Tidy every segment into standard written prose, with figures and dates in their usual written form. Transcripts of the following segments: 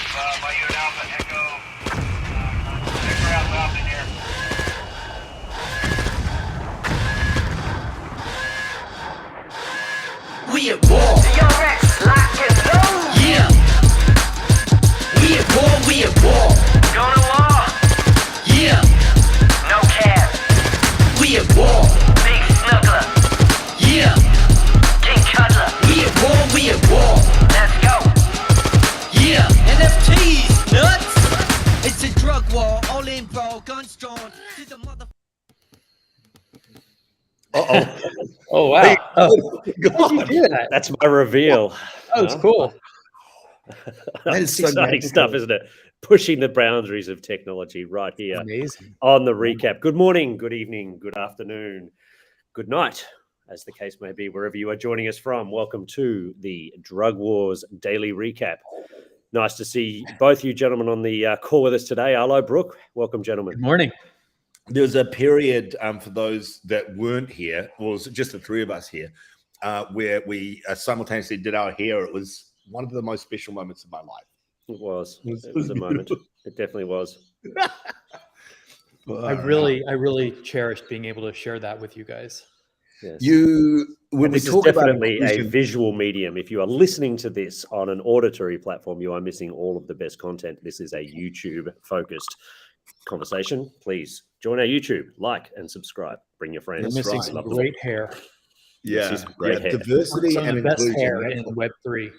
by you and Alpha Echo. Check rounds up in here. We at war. DRX, lock and load. Yeah. We at war. We at war. Going to war. Yeah. No cap. We at war. Big snuggler. Yeah. King Cuddler. We at war. We at war. Let's go. Yeah. NFTs, nuts. It's a drug war. All info, guns drawn. To the mother. Oh wow! Oh, How did you do that? That's my reveal. Oh, it's cool. That is is so exciting magical. stuff, isn't it? Pushing the boundaries of technology right here Amazing. on the recap. Good morning, good evening, good afternoon, good night, as the case may be, wherever you are joining us from. Welcome to the Drug Wars Daily Recap. Nice to see both you gentlemen on the call with us today. Arlo, Brooke, welcome, gentlemen. Good morning. There was a period for those that weren't here, or it was just the three of us here, where we simultaneously did our hair. It was one of the most special moments of my life. It was a moment. It definitely was. I really cherished being able to share that with you guys. Yes. When This we is talk about definitely a inclusion- visual medium. If you are listening to this on an auditory platform, you are missing all of the best content. This is a YouTube-focused conversation. Please join our YouTube, like and subscribe. Bring your friends. You're missing right. some Love them. great hair. yeah, This is great yeah, hair. diversity Some of and the best inclusion. hair That's in Web 3.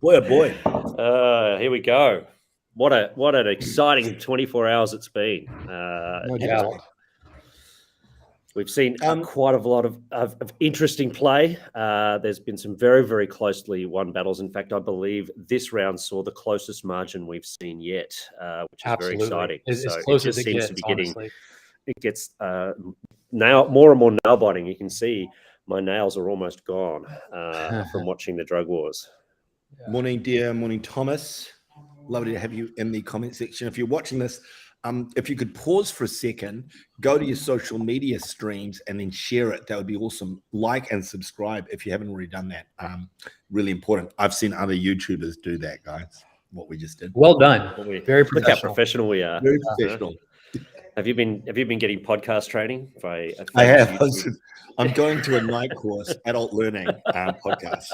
Boy, oh boy. Here we go. What an exciting 24 hours it's been. No doubt. We've seen quite a lot of interesting play. There's been some very, very closely won battles. In fact, I believe this round saw the closest margin we've seen yet, which is Absolutely. very exciting. As So close it as just it seems gets, to be getting, honestly. it gets now more and more nail biting. You can see my nails are almost gone from watching the Drug Wars. Morning, dear. Morning, Thomas. Lovely to have you in the comment section. If you're watching this, if you could pause for a second, go to your social media streams and then share it. That would be awesome. Like and subscribe if you haven't already done that. Really important. I've seen other YouTubers do that, guys. What we just did. Well done. Very Look how professional. professional we are. Very professional. Have you been getting podcast training? I have. I'm going to a night course, adult learning podcast.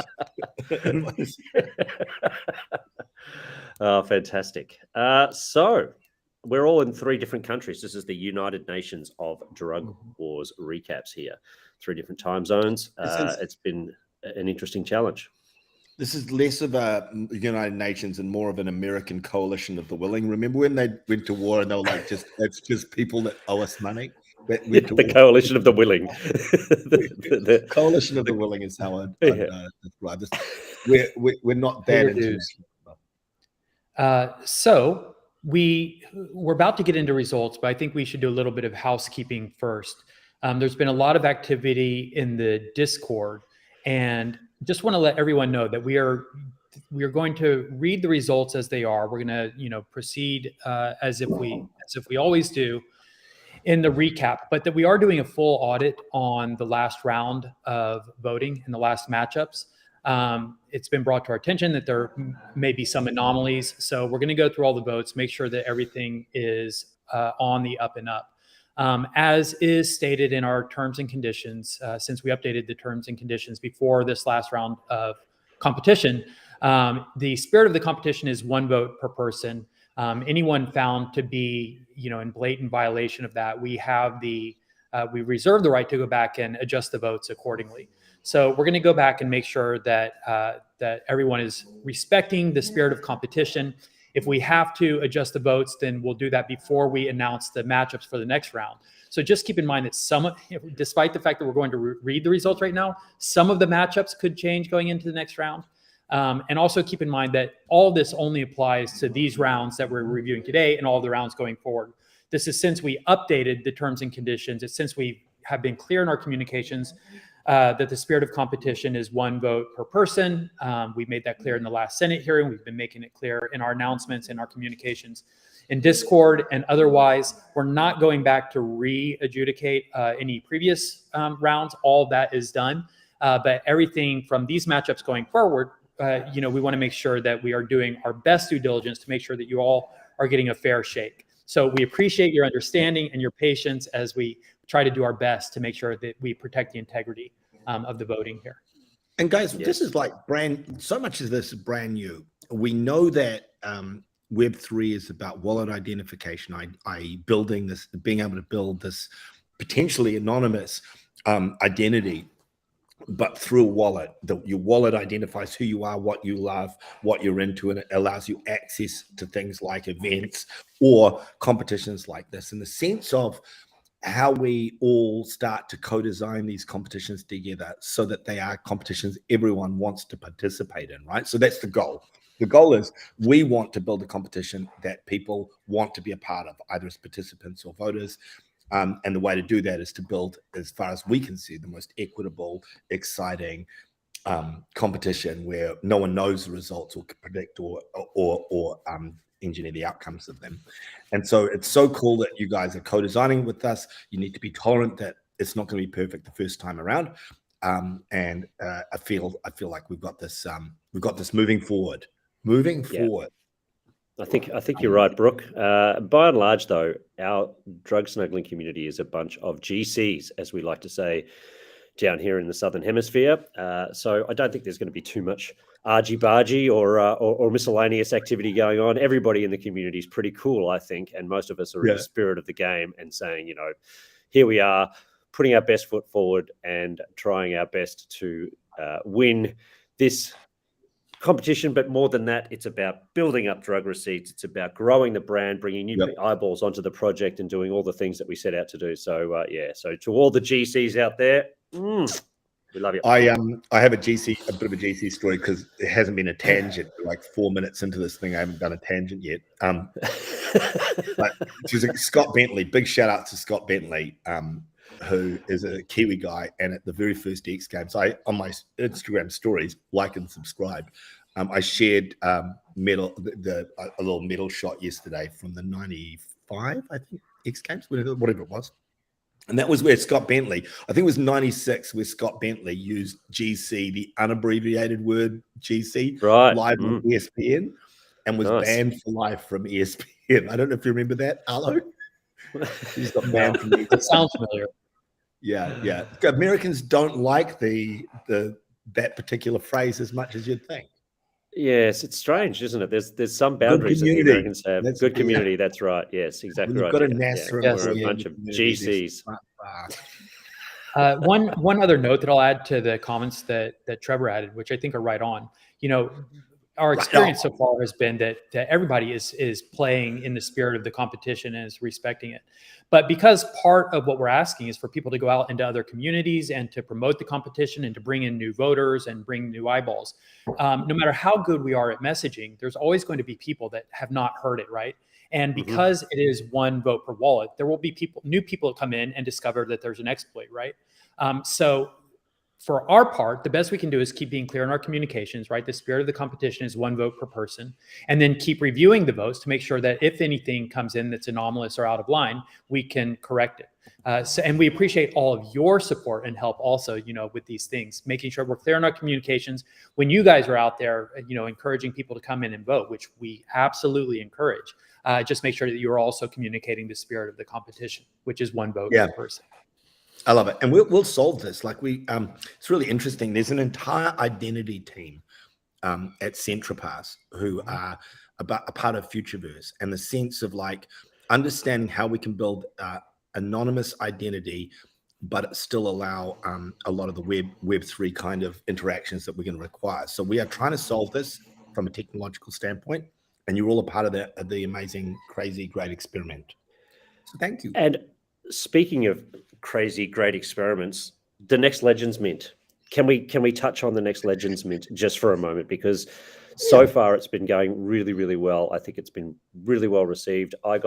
Oh, fantastic. So we're all in 3 different countries. This is the United Nations of Drug Wars recaps here. 3 different time zones. It's been an interesting challenge. This is less of a United Nations and more of an American coalition of the willing. Remember when they went to war and they were like, it's just people that owe us money? That went to The war. coalition of the willing. The coalition of the willing is how I'd describe this. We're not that Bigger dues. international. So we're about to get into results, but I think we should do a little bit of housekeeping first. There's been a lot of activity in the Discord, and just want to let everyone know that we are going to read the results as they are. We're going to proceed as if we always do in the recap, but that we are doing a full audit on the last round of voting and the last matchups. It's been brought to our attention that there may be some anomalies. So we're going to go through all the votes, make sure that everything is on the up and up. As is stated in our terms and conditions, since we updated the terms and conditions before this last round of competition, the spirit of the competition is 1 vote per person. Anyone found to be, in blatant violation of that, we reserve the right to go back and adjust the votes accordingly. So we're going to go back and make sure that that everyone is respecting the spirit of competition. If we have to adjust the votes, then we'll do that before we announce the matchups for the next round. So just keep in mind that despite the fact that we're going to read the results right now, some of the matchups could change going into the next round. And also keep in mind that all this only applies to these rounds that we're reviewing today and all the rounds going forward. This is since we updated the terms and conditions. It's since we have been clear in our communications that the spirit of competition is 1 vote per person. We made that clear in the last Senate hearing. We've been making it clear in our announcements and our communications in Discord and otherwise. We're not going back to re-adjudicate any previous rounds. All that is done. But everything from these matchups going forward, we want to make sure that we are doing our best due diligence to make sure that you all are getting a fair shake. So we appreciate your understanding and your patience as we try to do our best to make sure that we protect the integrity of the voting here. And guys, this is like so much of this is brand new. We know that Web3 is about wallet identification, i.e. building this, being able to build this potentially anonymous identity, but through a wallet. Your wallet identifies who you are, what you love, what you're into, and it allows you access to things like events or competitions like this. In the sense of how we all start to co-design these competitions together so that they are competitions everyone wants to participate in, right? So that's the goal. The goal is we want to build a competition that people want to be a part of, either as participants or voters. And the way to do that is to build, as far as we can see, the most equitable, exciting competition where no one knows the results or can predict or engineer the outcomes of them. And so it's so cool that you guys are co-designing with us. You need to be tolerant that it's not going to be perfect the first time around. And I feel like we've got this moving forward. I think you're right, Brooke. By and large, though, our drug smuggling community is a bunch of GCs, as we like to say down here in the Southern Hemisphere. So I don't think there's going to be too much argy-bargy or miscellaneous activity going on. Everybody in the community is pretty cool, I think, and most of us are in the spirit of the game and saying, here we are, putting our best foot forward and trying our best to win this competition. But more than that, it's about building up drug receipts. It's about growing the brand, bringing new eyeballs onto the project and doing all the things that we set out to do. So so to all the GCs out there, we love you. I have a bit of a GC story because it hasn't been a tangent. Like 4 minutes into this thing, I haven't done a tangent yet. But it was Scott Bentley. Big shout out to Scott Bentley, who is a Kiwi guy. And at the very first X Games, on my Instagram stories, like and subscribe. I shared a little medal shot yesterday from the 95, I think, X Games, whatever it was. And that was where Scott Bentley, I think it was 96, where Scott Bentley used GC, the unabbreviated word GC, live on ESPN, and was banned for life from ESPN. I don't know if you remember that, Arlo. He's got banned from ESPN. That sounds familiar. Yeah. Americans don't like that particular phrase as much as you'd think. Yes, it's strange, isn't it? There's some boundaries that the Americans have. Good community, that's right. Yes, exactly right. Got a NASA we're a bunch of GCs. One other note that I'll add to the comments that Trevor added, which I think are right on. Our experience so far has been that everybody is playing in the spirit of the competition and is respecting it. But because part of what we're asking is for people to go out into other communities and to promote the competition and to bring in new voters and bring new eyeballs, no matter how good we are at messaging, there's always going to be people that have not heard it, right? And because it is one vote per wallet, there will be new people that come in and discover that there's an exploit, right? So for our part, the best we can do is keep being clear in our communications, right? The spirit of the competition is one vote per person, and then keep reviewing the votes to make sure that if anything comes in that's anomalous or out of line, we can correct it. And we appreciate all of your support and help also, with these things, making sure we're clear in our communications. When you guys are out there, encouraging people to come in and vote, which we absolutely encourage, just make sure that you're also communicating the spirit of the competition, which is one vote per person. I love it. And we'll solve this. It's really interesting. There's an entire identity team at Centropass who are a part of Futureverse, and the sense of understanding how we can build anonymous identity, but still allow a lot of the Web3 kind of interactions that we're going to require. So we are trying to solve this from a technological standpoint, and you're all a part of the amazing, crazy, great experiment. So thank you. And speaking of crazy, great experiments, the next Legends Mint. Can we touch on the next Legends Mint just for a moment? Because so far it's been going really, really well. I think it's been really well received. I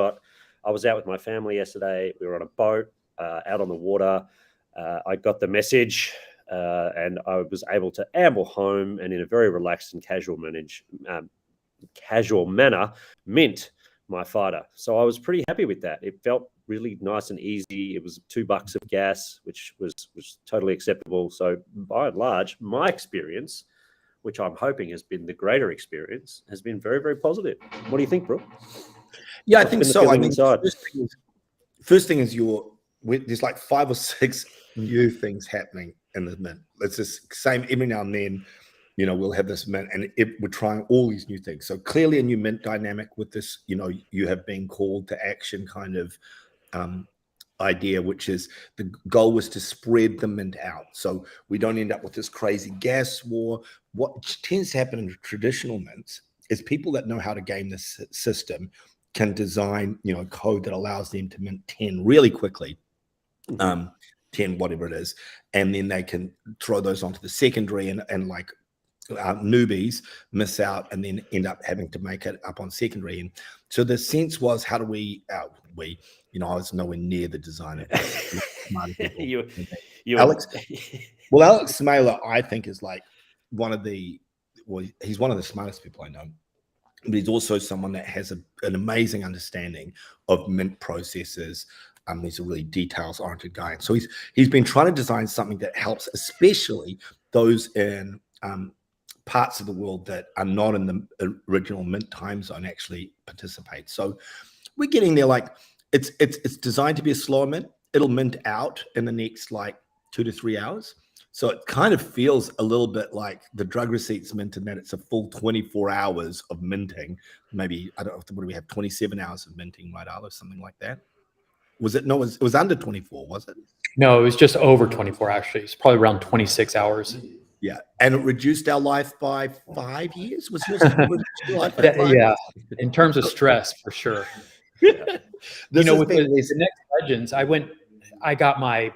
was out with my family yesterday. We were on a boat out on the water. I got the message and I was able to amble home and in a very relaxed and casual manner mint my fighter. So I was pretty happy with that. It felt really nice and easy. It was $2 of gas, which was totally acceptable. So by and large, my experience, which I'm hoping has been the greater experience, has been very, very positive. What do you think, Brooke? Yeah, I What's think been the so. I feeling mean, inside? first thing is there's like 5 or 6 new things happening in the mint. It's just same every now and then. We'll have this mint, and we're trying all these new things. So clearly, a new mint dynamic with this. You have been called to action kind of idea, which is the goal was to spread the mint out, so we don't end up with this crazy gas war. What tends to happen in traditional mints is people that know how to game this system can design, code that allows them to mint 10 really quickly, 10 whatever it is, and then they can throw those onto the secondary, and like newbies miss out and then end up having to make it up on secondary. And so the sense was, how do we I was nowhere near the designer. Alex Smaler, I think, is like he's one of the smartest people I know, but he's also someone that has an amazing understanding of mint processes. He's a really details-oriented guy. And so he's been trying to design something that helps, especially those in parts of the world that are not in the original mint time zone, actually participate. So we're getting there. Like it's designed to be a slower mint. It'll mint out in the next like 2 to 3 hours. So it kind of feels a little bit like the drug receipts mint, in that it's a full 24 hours of minting. Maybe, I don't know, what do we have, 27 hours of minting, right, Arlo, something like that? Was it? No, it was under 24, was it? No, it was just over 24, actually. It's probably around 26 hours. Yeah, and it reduced our life by 5 years. Was yours reduced your life by 5 Yeah, years? in terms of stress, for sure. This With the Next Legends, I got my,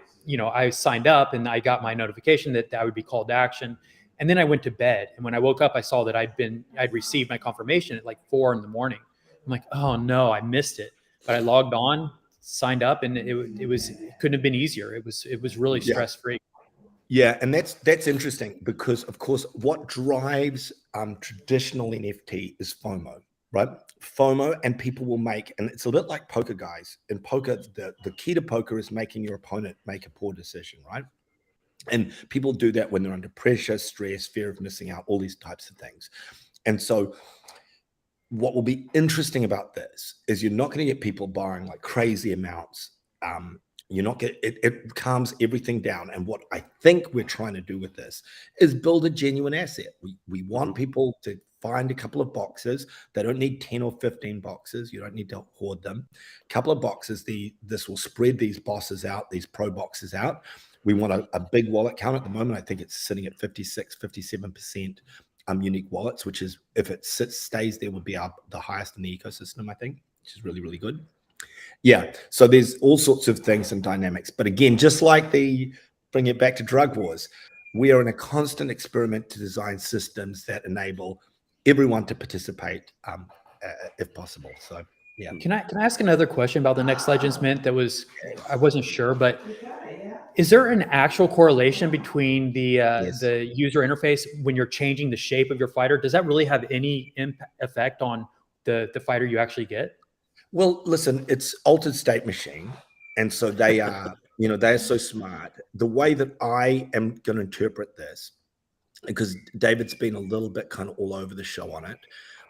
I signed up and I got my notification that I would be called to action. And then I went to bed. And when I woke up, I saw that I'd received my confirmation at like 4 a.m. I'm like, oh no, I missed it. But I logged on, signed up, and it couldn't have been easier. It was really stress-free. Yeah, and that's interesting, because of course what drives traditional NFT is FOMO, right? FOMO, and people will make, and it's a bit like poker, guys. In poker, the key to poker is making your opponent make a poor decision, right? And people do that when they're under pressure, stress, fear of missing out, all these types of things. And so what will be interesting about this is you're not going to get people buying like crazy amounts. You're not get it calms everything down. And what I think we're trying to do with this is build a genuine asset. We want people to find a couple of boxes. They don't need 10 or 15 boxes. You don't need to hoard them. A couple of boxes. This will spread these bosses out, these pro boxes out. We want a big wallet count. At the moment, I think it's sitting at 56, 57% unique wallets, which is, if it stays there, would be the highest in the ecosystem, I think, which is really, really good. Yeah, so there's all sorts of things and dynamics. But again, just like bring it back to Drug Wars, we are in a constant experiment to design systems that enable everyone to participate, if possible. So, yeah. Can I ask another question about the Next Legends Mint? I wasn't sure, but is there an actual correlation between the user interface when you're changing the shape of your fighter? Does that really have any effect on the fighter you actually get? Well, listen, it's altered state machine. And so they are, they are so smart. The way that I am going to interpret this, because David's been a little bit kind of all over the show on it,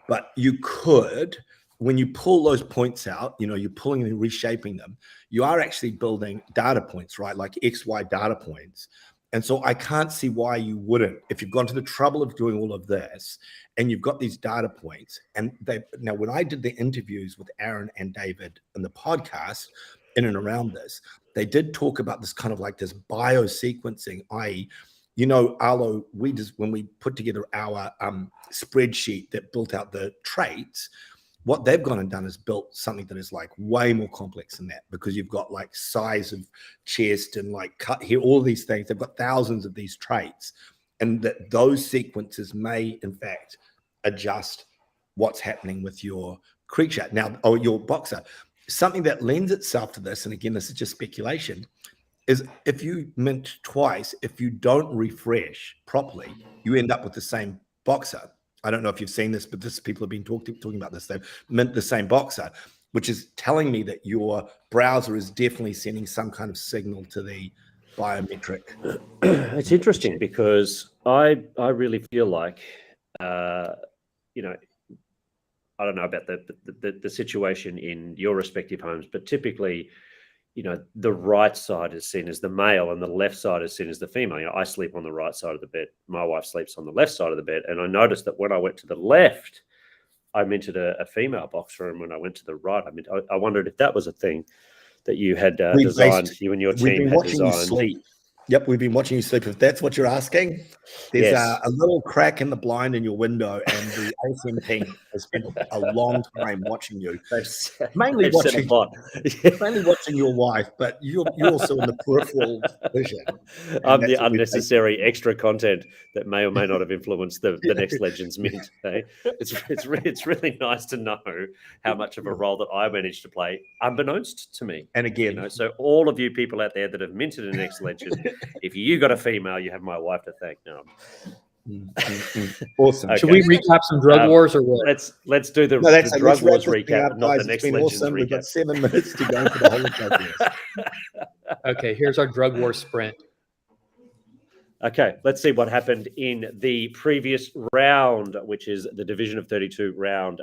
but you could, when you pull those points out, you're pulling and reshaping them, you are actually building data points, right? Like XY data points. And so I can't see why you wouldn't, if you've gone to the trouble of doing all of this and you've got these data points. And now when I did the interviews with Aaron and David in the podcast in and around this, they did talk about this kind of like this biosequencing, i.e., Arlo, when we put together our spreadsheet that built out the traits, what they've gone and done is built something that is like way more complex than that, because you've got like size of chest and like cut here, all of these things. They've got thousands of these traits, and that those sequences may in fact adjust what's happening with your creature or your boxer. Something that lends itself to this, and again, this is just speculation, is if you mint twice, if you don't refresh properly, you end up with the same boxer. I don't know if you've seen this, but people have been talking about this. They've mint the same boxer. which is telling me that your browser is definitely sending some kind of signal to the biometric. It's interesting because I really feel like, you know, I don't know about the situation in your respective homes, but typically, you know, the right side is seen as the male and the left side is seen as the female. You know, I sleep on the right side of the bed. My wife sleeps on the left side of the bed. And I noticed that when I went to the left, I minted a female boxer. And when I went to the right, I wondered if that was a thing that you had designed, you and your team had designed. Yep, we've been watching you sleep. If that's what you're asking, there's Yes. a little crack in the blind in your window, and the ASM team has spent a long time watching you. Mainly watching your wife, but you're also in the peripheral vision. I'm the unnecessary extra content that may or may not have influenced the next Legends mint. Eh? It's really nice to know how much of a role that I managed to play, unbeknownst to me. And again, you know, so all of you people out there that have minted an next Legend, if you got a female, you have my wife to thank. No. Awesome. Okay. Should we recap some drug wars or what? Let's do the drug wars recap, not the next Legends recap. We've got 7 minutes to go for the whole drug wars. Okay, here's our drug war sprint. Okay, let's see what happened in the previous round, which is the Division of 32 round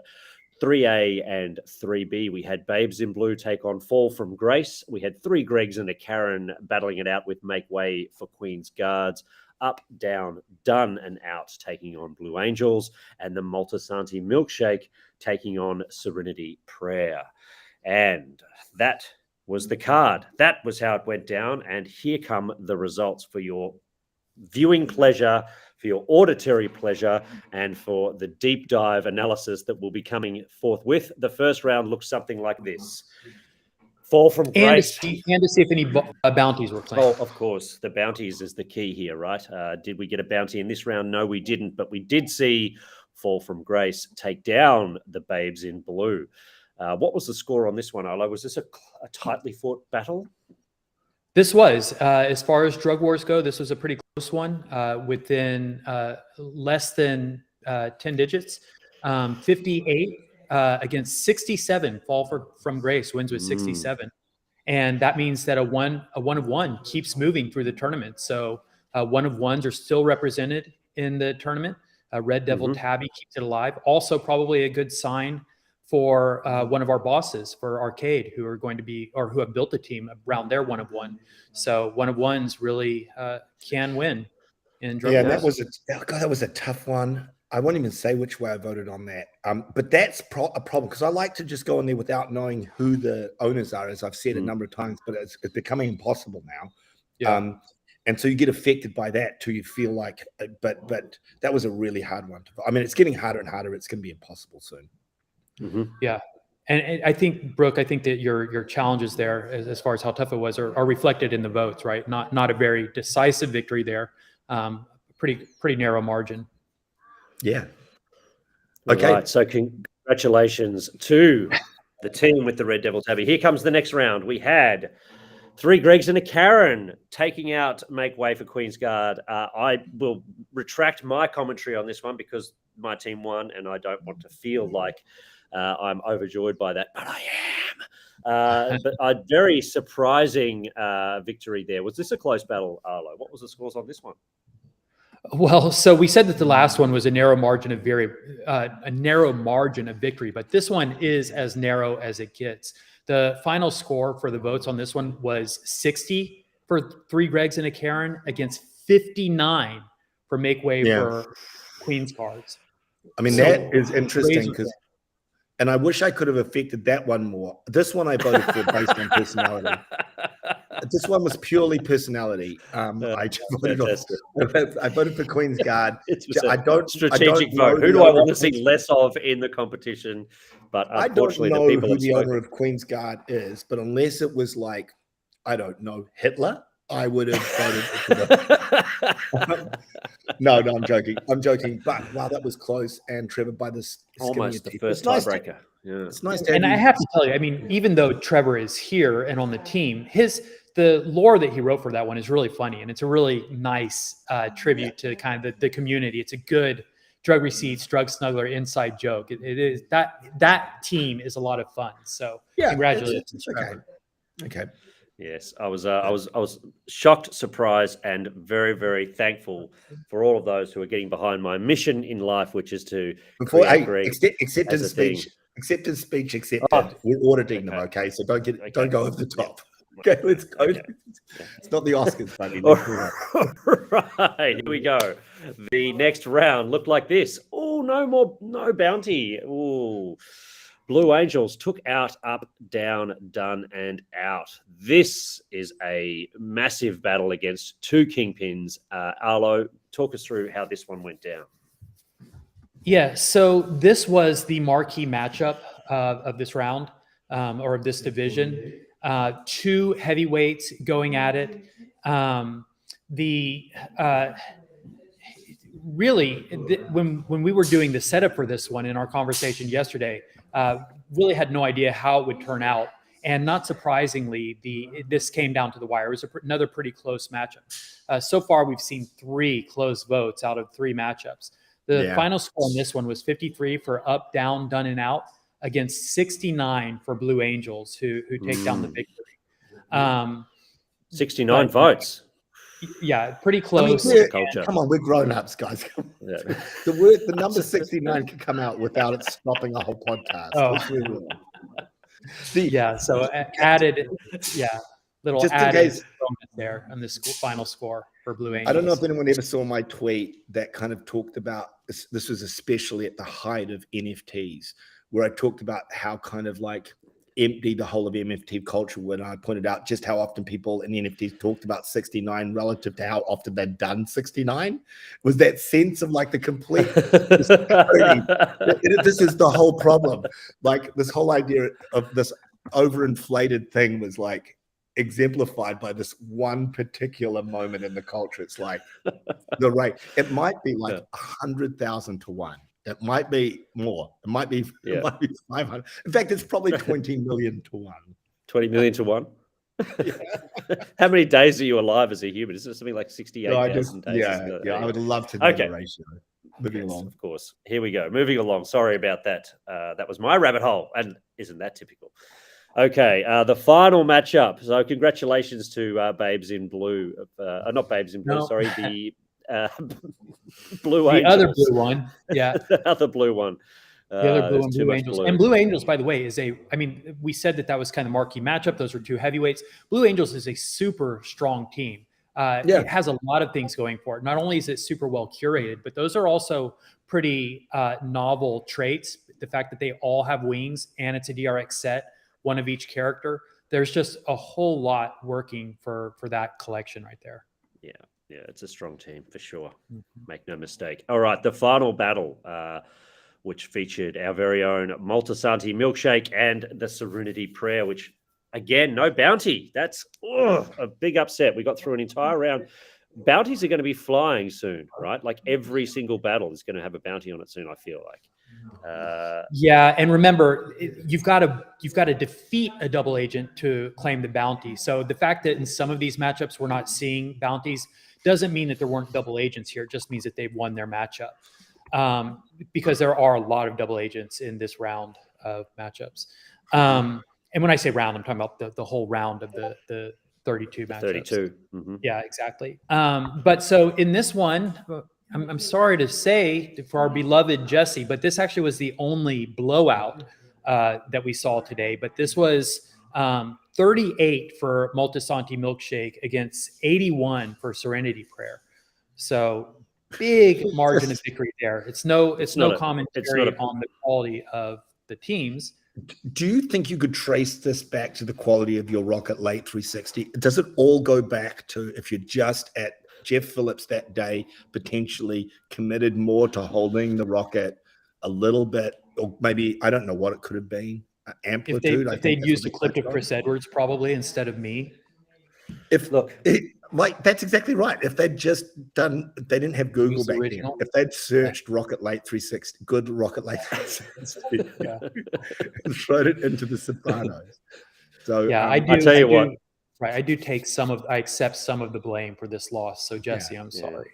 3A and 3B. We had Babes in Blue take on Fall from Grace. We had 3 Gregs and a Karen battling it out with Make Way for Queen's Guards. Up, Down, Done and Out taking on Blue Angels. And the Maltasanti Milkshake taking on Serenity Prayer. And that was the card. That was how it went down. And here come the results for your viewing pleasure, for your auditory pleasure, and for the deep dive analysis that will be coming forthwith. The first round looks something like this. Fall from Grace. And to see if any bounties were claimed. Oh, of course. The bounties is the key here, right? Did we get a bounty in this round? No, we didn't. But we did see Fall from Grace take down the Babes in Blue. What was the score on this one, Arlo? Was this a tightly fought battle? This was, as far as drug wars go, this was a pretty close one, within less than 10 digits. 58 against 67. Fall from Grace wins with 67. And that means that a one of one keeps moving through the tournament. So one of ones are still represented in the tournament. Red Devil Tabby keeps it alive. Also probably a good sign for one of our bosses for Arcade, who are going to be, or who have built a team around their one of one. So one of ones really can win in drug wars. That was a tough one. I won't even say which way I voted on that. But that's a problem, because I like to just go in there without knowing who the owners are, as I've said a number of times, but it's becoming impossible now. Yeah. And so you get affected by that too. You feel like, but that was a really hard one. I mean, it's getting harder and harder. It's going to be impossible soon. Yeah. And I think, Brooke, that your challenges there, as far as how tough it was, are reflected in the votes, right? Not a very decisive victory there. Pretty narrow margin. Yeah. Okay. Right. So congratulations to the team with the Red Devil Tabby. Here comes the next round. We had 3 Gregs and a Karen taking out Make Way for Queen's Guard. I will retract my commentary on this one because my team won, and I don't want to feel like I'm overjoyed by that, but I am. But a very surprising victory there. Was this a close battle, Arlo? What was the scores on this one? Well, so we said that the last one was a narrow margin of victory, but this one is as narrow as it gets. The final score for the votes on this one was 60 for 3 Gregs and a Karen against 59 for Make Way for Queen's Cards. I mean, that is interesting, because, and I wish I could have affected that one more. This one I voted for based on personality. This one was purely personality. I voted for Queen's Guard. Strategic vote. Who do I want to see less of in the competition? But unfortunately, I don't know the people who the owner of Queen's Guard is, but unless it was like, I don't know, Hitler, I would have voted for the... No, I'm joking. But wow, that was close. And Trevor, by this almost the first tiebreaker. Yeah, it's nice to have I have to tell you, I mean, even though Trevor is here and on the team, the lore that he wrote for that one is really funny, and it's a really nice tribute to kind of the community. It's a good drug receipts, drug smuggler, inside joke. It is that team is a lot of fun. So Yeah, congratulations, okay. Trevor. Okay. Yes, I was shocked, surprised, and very, very thankful for all of those who are getting behind my mission in life, which is to Before create great acceptance as a thing. speech, acceptance speech accepted. Oh, We're auditing them, okay? So don't go over the top. Yeah. Okay, let's go. Okay. It's not the Oscars, buddy. All Let's move on. right, here we go. The next round looked like this. Oh, no bounty. Oh, Blue Angels took out, up, down, done, and out. This is a massive battle against two kingpins. Arlo, talk us through how this one went down. Yeah, so this was the marquee matchup of this round or of this division. Two heavyweights going at it. When we were doing the setup for this one in our conversation yesterday, really had no idea how it would turn out. And not surprisingly, this came down to the wire. It was another pretty close matchup. So far, we've seen 3 close votes out of 3 matchups. The final score on this one was 53 for up, down, done, and out against 69 for Blue Angels, who take down the victory. 69 votes. Yeah, pretty I mean, close. Culture. come on, we're grown-ups, guys. Yeah. The number 69 could come out without it stopping a whole podcast. Oh. Let's move on. Yeah, so added, little Just in added case- bonus there on this final score for Blue Angels. I don't know if anyone ever saw my tweet that kind of talked about this was especially at the height of NFTs, where I talked about how kind of like empty the whole of NFT culture, when I pointed out just how often people in NFTs talked about 69 relative to how often they'd done 69. Was that sense of like the complete this is the whole problem. Like this whole idea of this overinflated thing was like exemplified by this one particular moment in the culture. It's like the rate. It might be like 100,000 to 1. It might be more. It might be 500. In fact, it's probably 20 million to 1. 20 million to 1? Yeah. How many days are you alive as a human? Is it something like 68,000 days? I would love to know Okay. the ratio. Moving Yes, along. of course. Here we go. Moving along. Sorry about that. That was my rabbit hole. And isn't that typical? Okay. The final matchup. So congratulations to Babes in Blue. Not Babes in Blue. No. Sorry. The Blue The Angels. other blue one, yeah. The other blue one. The other blue there's and too Blue much Angels. blue. And Blue Angels, by the way, we said that was kind of marquee matchup. Those were 2 heavyweights. Blue Angels is a super strong team. It has a lot of things going for it. Not only is it super well curated, but those are also pretty novel traits. The fact that they all have wings and it's a DRX set, one of each character. There's just a whole lot working for that collection right there. Yeah, it's a strong team for sure. Make no mistake. All right, the final battle, which featured our very own Multisanti Milkshake and the Serenity Prayer, which, again, no bounty. That's a big upset. We got through an entire round. Bounties are going to be flying soon, right? Like every single battle is going to have a bounty on it soon, I feel like. Yeah, and remember, you've got to defeat a double agent to claim the bounty. So the fact that in some of these matchups we're not seeing bounties doesn't mean that there weren't double agents here. It just means that they've won their matchup, because there are a lot of double agents in this round of matchups. And when I say round, I'm talking about the whole round of the 32 matchups. 32. Mm-hmm. Yeah, exactly. But so in this one, I'm sorry to say for our beloved Jesse, but this actually was the only blowout that we saw today. But this was 38 for Multisanti Milkshake against 81 for Serenity Prayer. So big margin of victory there. It's no commentary on the quality of the teams. Do you think you could trace this back to the quality of your Rocket Late 360? Does it all go back to if you're just at Jeff Phillips that day, potentially committed more to holding the rocket a little bit, or maybe, I don't know what it could have been, amplitude? If they'd used a clip of Chris Edwards probably instead of me. That's exactly right. If they'd just done, they didn't have Google back then. If they'd searched Rocket Late 360, good Rocket Late 360, and thrown it into the Sopranos. So yeah, I tell you what. Right, I accept some of the blame for this loss. So Jesse, I'm sorry.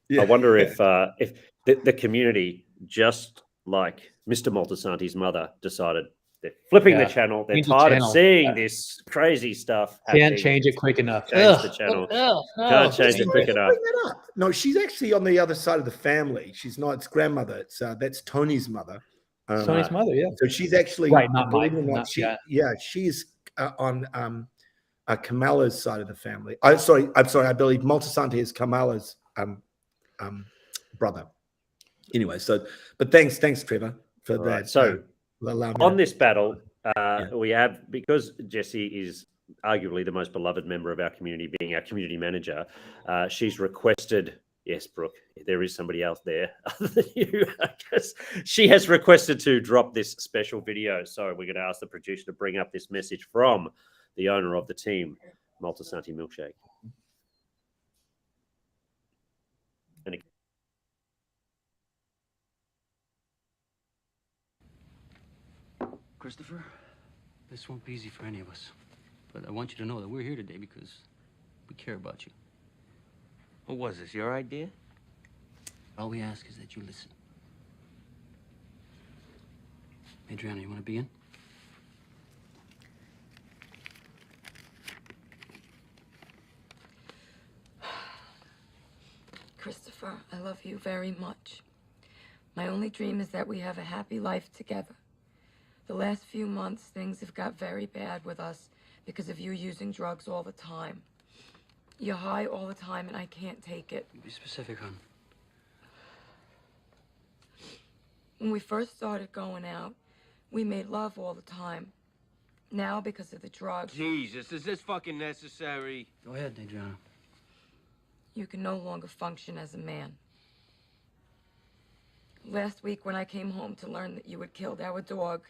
Yeah. I wonder if the community, just like Mr. Moltisanti's mother, decided they're flipping the Yeah. channel. They're Change the tired of channel. seeing this crazy stuff. Can't happening. change it quick enough. Change the Ugh. channel. No. Can't change it quick Bring enough. that up. No, she's actually on the other side of the family. She's not its grandmother. It's that's Tony's mother. Tony's mother, yeah. So she's actually Right, not believe it or mine, not, not- she, yeah. she's on Kamala's side of the family. I'm sorry. I believe Moltisanti is Kamala's brother. Anyway, but thanks, Trevor, for Right, that. so allowing me on to- this battle, we have, because Jessie is arguably the most beloved member of our community, being our community manager, she's requested, yes, Brooke, there is somebody else there other than you. She has requested to drop this special video. So we're going to ask the producer to bring up this message from the owner of the team, Moltisanti Milkshake. And Christopher, this won't be easy for any of us. But I want you to know that we're here today because we care about you. What was this, your idea? All we ask is that you listen. Adriana, you want to be in? Christopher, I love you very much. My only dream is that we have a happy life together. The last few months, things have got very bad with us because of you using drugs all the time. You're high all the time, and I can't take it. Be specific, hon. When we first started going out, we made love all the time. Now, because of the drugs, Jesus, is this fucking necessary? Go ahead, Adriana. you can no longer function as a man. Last week, when I came home to learn that you had killed our dog,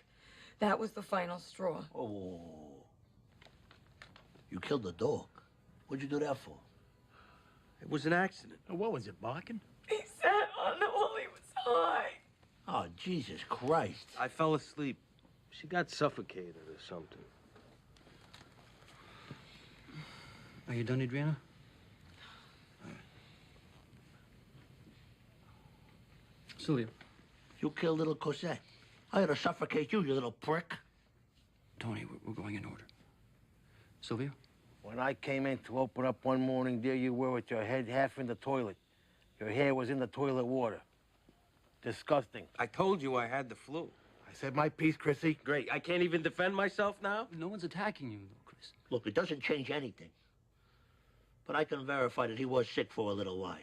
that was the final straw. Oh. You killed the dog. What'd you do that for? It was an accident. What was it, barking? He sat on the while he was high. Oh, Jesus Christ. I fell asleep. She got suffocated or something. Are you done, Adriana? Sylvia. You killed little Cosette. I had to suffocate you, you little prick. Tony, we're going in order. Sylvia? When I came in to open up one morning, there you were with your head half in the toilet. Your hair was in the toilet water. Disgusting. I told you I had the flu. I said my piece, Chrissy. Great. I can't even defend myself now? No one's attacking you, Chris. Look, it doesn't change anything. But I can verify that he was sick for a little while.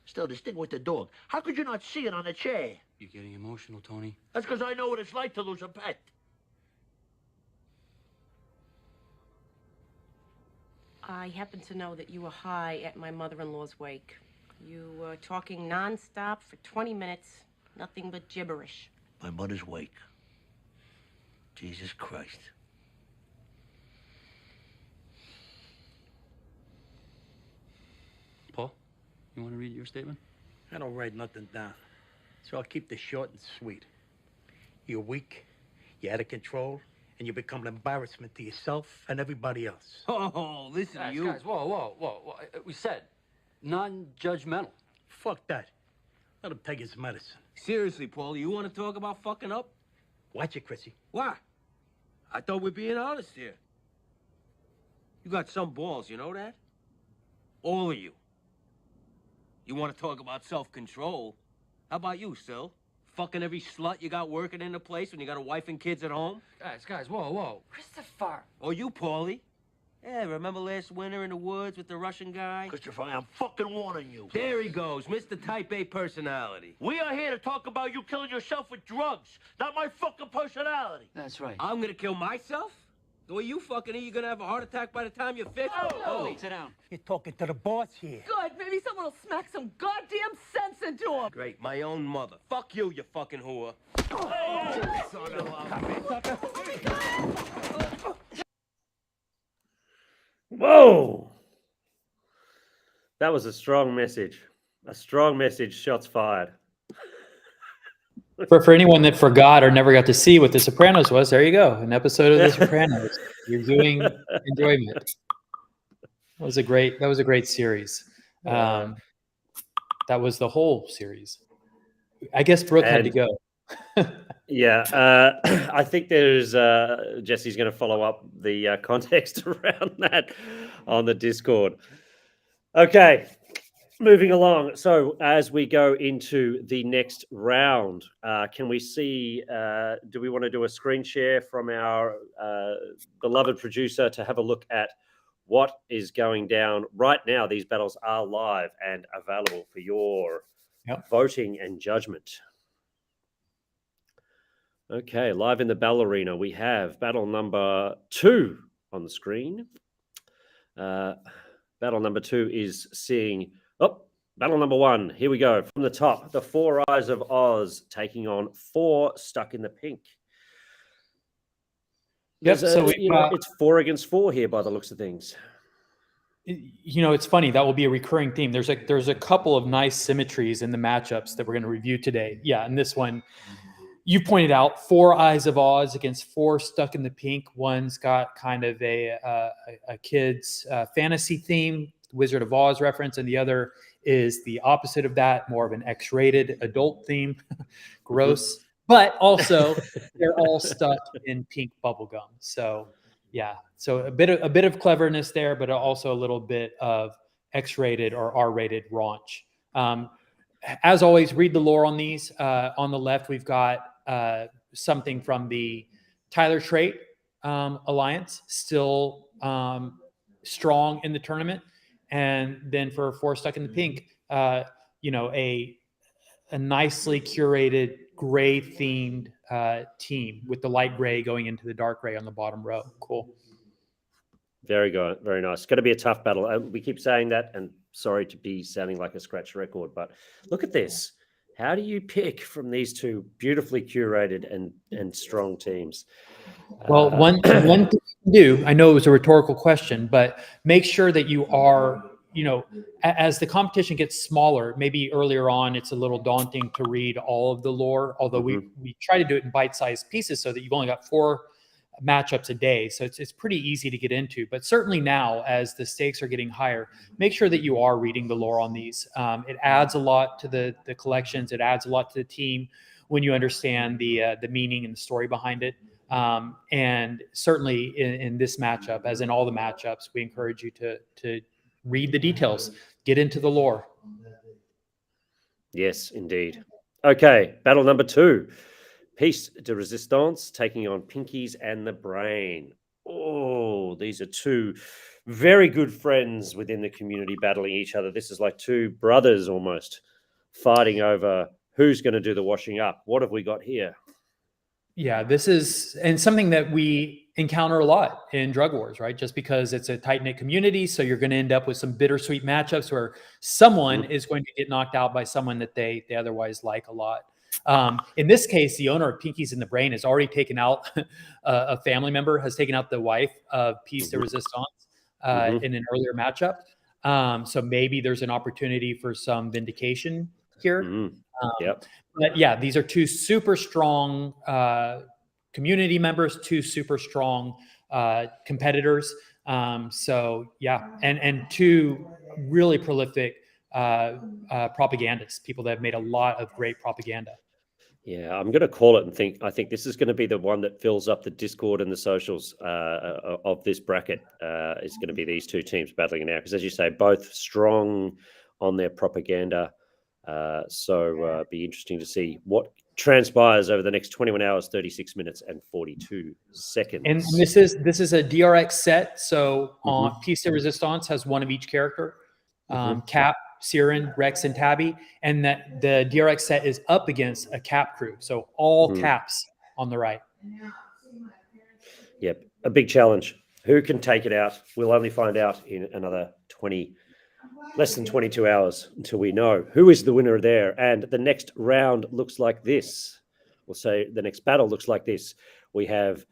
Still, this thing with the dog. How could you not see it on the chair? You're getting emotional, Tony. That's because I know what it's like to lose a pet. I happen to know that you were high at my mother-in-law's wake. You were talking nonstop for 20 minutes, nothing but gibberish. My mother's wake. Jesus Christ. Paul, you want to read your statement? I don't write nothing down, so I'll keep this short and sweet. You're weak, you're out of control, and you become an embarrassment to yourself and everybody else. Oh, listen to you. Guys, whoa. We said non-judgmental. Fuck that. Let him take his medicine. Seriously, Paul, you want to talk about fucking up? Watch it, Chrissy. Why? I thought we're being honest here. You got some balls, you know that? All of you. You want to talk about self-control? How about you, Sil? Fucking every slut you got working in the place when you got a wife and kids at home? Guys, whoa. Christopher. Or you, Paulie? Yeah, remember last winter in the woods with the Russian guy? Christopher, I'm fucking warning you. There he goes, Mr. Type A personality. We are here to talk about you killing yourself with drugs, not my fucking personality. That's right. I'm gonna kill myself? The way you fucking are, you're gonna have a heart attack by the time you're 50. Oh, sit down. You're talking to the boss here. Good, maybe someone will smack some goddamn sense into him. Great, my own mother. Fuck you, you fucking whore. Whoa! That was a strong message. A strong message. Shots fired. For anyone that forgot or never got to see what The Sopranos was, there you go. An episode of The Sopranos. You're doing enjoyment. That was a great series. That was the whole series. I guess Brooke had to go. Yeah, I think there's Jesse's going to follow up the context around that on the Discord. Okay, moving along. So as we go into the next round, can we see? Do we want to do a screen share from our beloved producer to have a look at what is going down right now? These battles are live and available for your voting and judgment. Okay, live in the battle arena, we have battle number 2 on the screen. Battle number 2 is seeing, battle number 1. Here we go. From the top, the Four Eyes of Oz taking on 4 Stuck in the Pink. Yep, so it's 4 against 4 here by the looks of things. It's funny, that will be a recurring theme. There's a couple of nice symmetries in the matchups that we're going to review today. Yeah, and this one, you pointed out 4 Eyes of Oz against 4 Stuck in the Pink. One's got kind of a kid's fantasy theme, Wizard of Oz reference, and the other is the opposite of that, more of an X-rated adult theme. Gross. But also, they're all stuck in pink bubblegum. So, yeah. So a bit of cleverness there, but also a little bit of X-rated or R-rated raunch. As always, read the lore on these. On the left, we've got something from the Tyler Trait Alliance, still strong in the tournament. And then for 4 Stuck in the Pink, a nicely curated gray themed team with the light gray going into the dark gray on the bottom row. Cool. Very good. Very nice. It's going to be a tough battle. We keep saying that, and sorry to be sounding like a scratch record, but look at this. How do you pick from these 2 beautifully curated and strong teams? Well, one thing you can do, I know it was a rhetorical question, but make sure that you are, as the competition gets smaller, maybe earlier on, it's a little daunting to read all of the lore, although we try to do it in bite-sized pieces so that you've only got 4 matchups a day. So it's pretty easy to get into, but certainly now as the stakes are getting higher, make sure that you are reading the lore on these. It adds a lot to the collections. It adds a lot to the team when you understand the meaning and the story behind it. And certainly in this matchup, as in all the matchups, we encourage you to read the details, get into the lore. Yes, indeed. Okay, battle number 2. Piece de Resistance taking on Pinkies and the Brain. Oh, these are 2 very good friends within the community battling each other. This is like 2 brothers almost fighting over who's going to do the washing up. What have we got here? Yeah, this is something that we encounter a lot in Drug Wars, right? Just because it's a tight-knit community, so you're going to end up with some bittersweet matchups where someone is going to get knocked out by someone that they otherwise like a lot. In this case, the owner of Pinkies in the Brain has already taken out a family member, has taken out the wife of Piece de Resistance in an earlier matchup. So maybe there's an opportunity for some vindication here. But yeah, these are 2 super strong community members, 2 super strong competitors. So yeah, and 2 really prolific propagandists, people that have made a lot of great propaganda. Yeah, I'm going to call it and I think this is going to be the one that fills up the Discord and the socials of this bracket. Is going to be these 2 teams battling it out because, as you say, both strong on their propaganda. So be interesting to see what transpires over the next 21 hours, 36 minutes, and 42 seconds. And this is a DRX set. So Piece de Resistance has 1 of each character. Cap, Siren, Rex, and Tabby, and that the DRX set is up against a Cap crew. So all Caps on the right. Yep, a big challenge. Who can take it out? We'll only find out in another less than 22 hours until we know who is the winner there. And the next round looks like this. We'll say the next battle looks like this. We have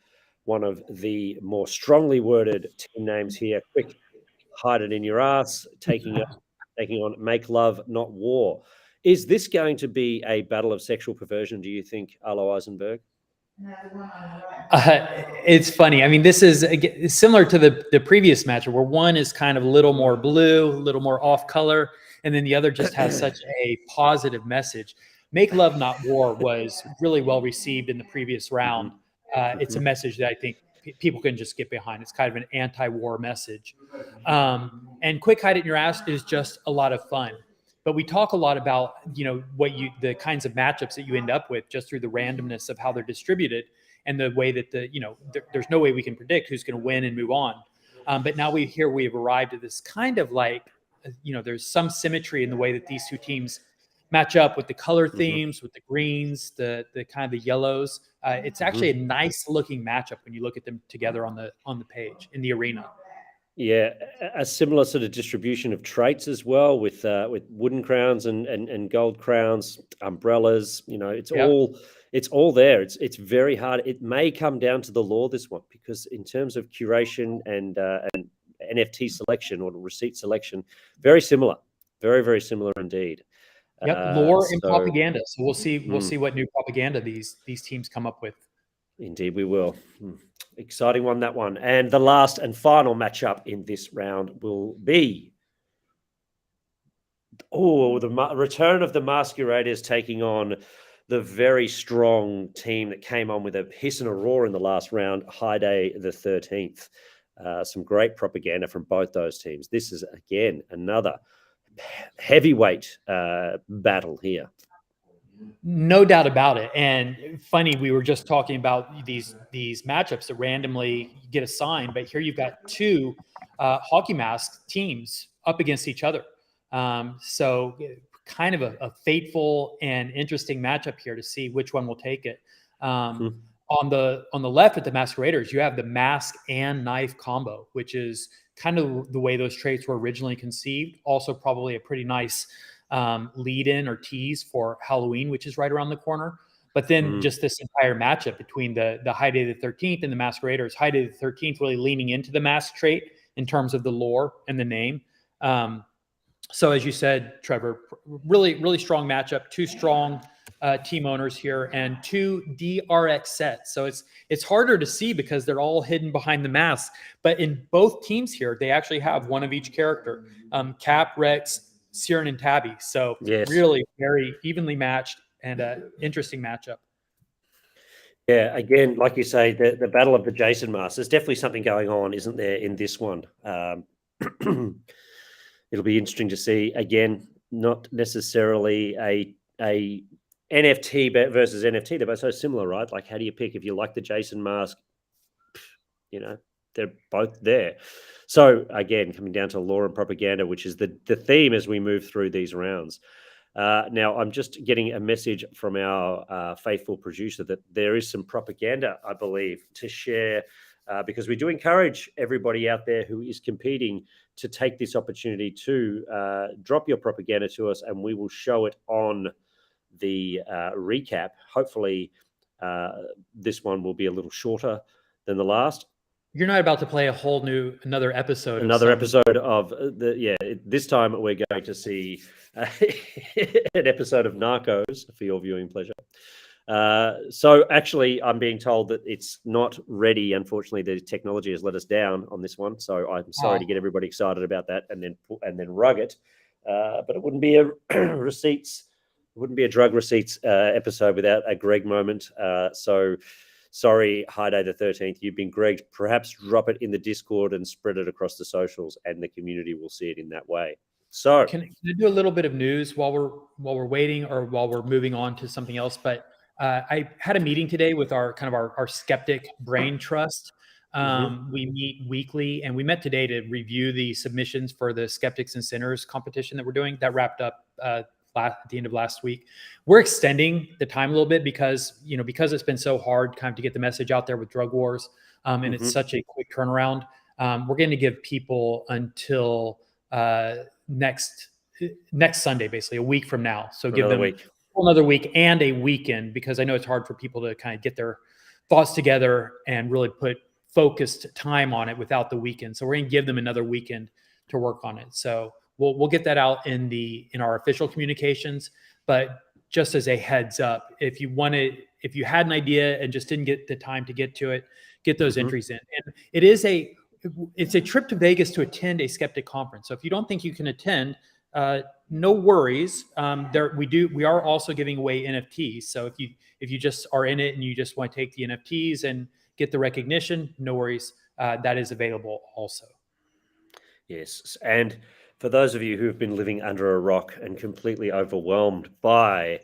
one of the more strongly worded team names here. Quick, hide it in your ass, taking on Make Love, Not War. Is this going to be a battle of sexual perversion, do you think, Arlo Eisenberg? It's funny. I mean, this is similar to the previous match where one is kind of a little more blue, a little more off color. and then the other just has such a positive message. Make Love Not War was really well received in the previous round. It's a message that I think people can just get behind. It's kind of an anti-war message. And Quick Hide It in Your Ass is just a lot of fun. But we talk a lot about, the kinds of matchups that you end up with just through the randomness of how they're distributed and the way that there's no way we can predict who's going to win and move on. But now we have arrived at this kind of like, there's some symmetry in the way that these two teams match up with the color themes, with the greens, the kind of the yellows. It's actually a nice looking matchup when you look at them together on the page in the arena. Yeah, a similar sort of distribution of traits as well, with wooden crowns and gold crowns, umbrellas. It's all there. It's very hard. It may come down to the law, this one, because in terms of curation and NFT selection or receipt selection, very similar, very, very similar indeed. Yep, lore and propaganda. So we'll see what new propaganda these teams come up with. Indeed, we will. Exciting one, that one. And the last and final matchup in this round will be the return of the Masqueraders taking on the very strong team that came on with a hiss and a roar in the last round, High Day the 13th. Some great propaganda from both those teams. This is, again, another heavyweight battle here. No doubt about it. And funny, we were just talking about these matchups that randomly get assigned, but here you've got two hockey mask teams up against each other. So kind of a fateful and interesting matchup here to see which one will take it. On the left at the Masqueraders, you have the mask and knife combo, which is kind of the way those traits were originally conceived. Also probably a pretty nice lead in or tease for Halloween, which is right around the corner. But then just this entire matchup between the High Day the 13th and the Masqueraders, High Day the 13th really leaning into the mask trait in terms of the lore and the name. So as you said, Trevor, really, really strong matchup, two strong team owners here and two DRX sets. So it's harder to see because they're all hidden behind the mask. But in both teams here, they actually have one of each character, Cap, Rex, Siren, and Tabby. So really very evenly matched and interesting matchup. Yeah, again, like you say, the battle of the Jason masks. There's definitely something going on, isn't there, in this one? It'll be interesting to see. Again, not necessarily a NFT versus NFT. They're both so similar, right? Like, how do you pick if you like the Jason mask? They're both there. So again, coming down to lore and propaganda, which is the theme as we move through these rounds. Now, I'm just getting a message from our faithful producer that there is some propaganda, I believe, to share, because we do encourage everybody out there who is competing to take this opportunity to drop your propaganda to us, and we will show it on the recap. Hopefully, this one will be a little shorter than the last. You're not about to play another episode. This time we're going to see an episode of Narcos for your viewing pleasure. So actually, I'm being told that it's not ready. Unfortunately, the technology has let us down on this one. So I'm sorry to get everybody excited about that and then rug it. But it wouldn't be a receipts. It wouldn't be a drug receipts episode without a Greg moment. So sorry, High Day the 13th. You've been Greg. Perhaps drop it in the Discord and spread it across the socials, and the community will see it in that way. So can I do a little bit of news while we're waiting, or while we're moving on to something else? But I had a meeting today with our skeptic brain trust. We meet weekly, and we met today to review the submissions for the Skeptics and Sinners competition that we're doing. That wrapped up at the end of last week. We're extending the time a little bit because it's been so hard kind of to get the message out there with Drug Wars, and it's such a quick turnaround. We're going to give people until next Sunday, basically a week from now. So give them another week and a weekend, because I know it's hard for people to kind of get their thoughts together and really put focused time on it without the weekend. So we're going to give them another weekend to work on it. So we'll get that out in our official communications. But just as a heads up, if you had an idea and just didn't get the time to get to it, get those entries in. And it's a trip to Vegas to attend a skeptic conference. So if you don't think you can attend, no worries. We are also giving away NFTs. So if you just are in it and you just want to take the NFTs and get the recognition, no worries. That is available also. Yes. And for those of you who have been living under a rock and completely overwhelmed by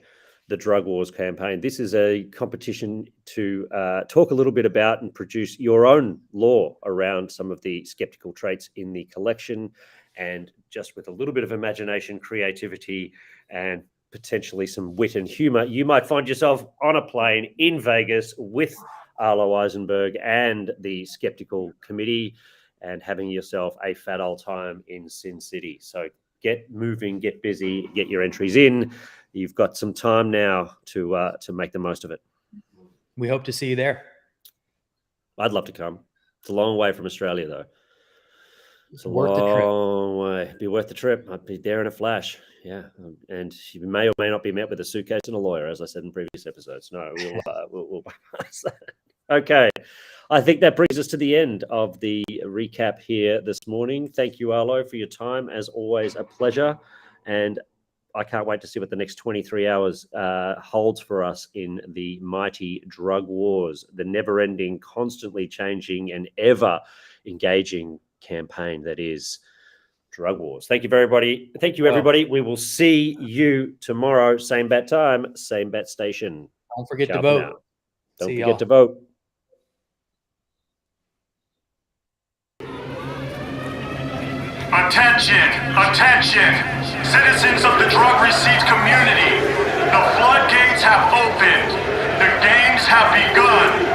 the Drug Wars campaign, this is a competition to talk a little bit about and produce your own lore around some of the skeptical traits in the collection. And just with a little bit of imagination, creativity, and potentially some wit and humor, you might find yourself on a plane in Vegas with Arlo Eisenberg and the Skeptical Committee and having yourself a fat old time in Sin City. So get moving, get busy, get your entries in. You've got some time now to make the most of it. We hope to see you there. I'd love to come. It's a long way from Australia, though. It's a Worth the trip. long way. Be worth the trip. I'd be there in a flash. Yeah, and you may or may not be met with a suitcase and a lawyer, as I said in previous episodes. No, we'll bypass that. Okay, I think that brings us to the end of the recap here this morning. Thank you, Arlo, for your time. As always, a pleasure, and I can't wait to see what the next 23 hours holds for us in the mighty Drug Wars, the never-ending, constantly changing, and ever engaging campaign that is Drug Wars. Thank you, everybody. Thank you, everybody. We will see you tomorrow, same bat time, same bat station. Don't forget Ciao to for vote. now. Don't See forget y'all. to vote. Attention! Attention! Citizens of the drug receipt community, the floodgates have opened. The games have begun.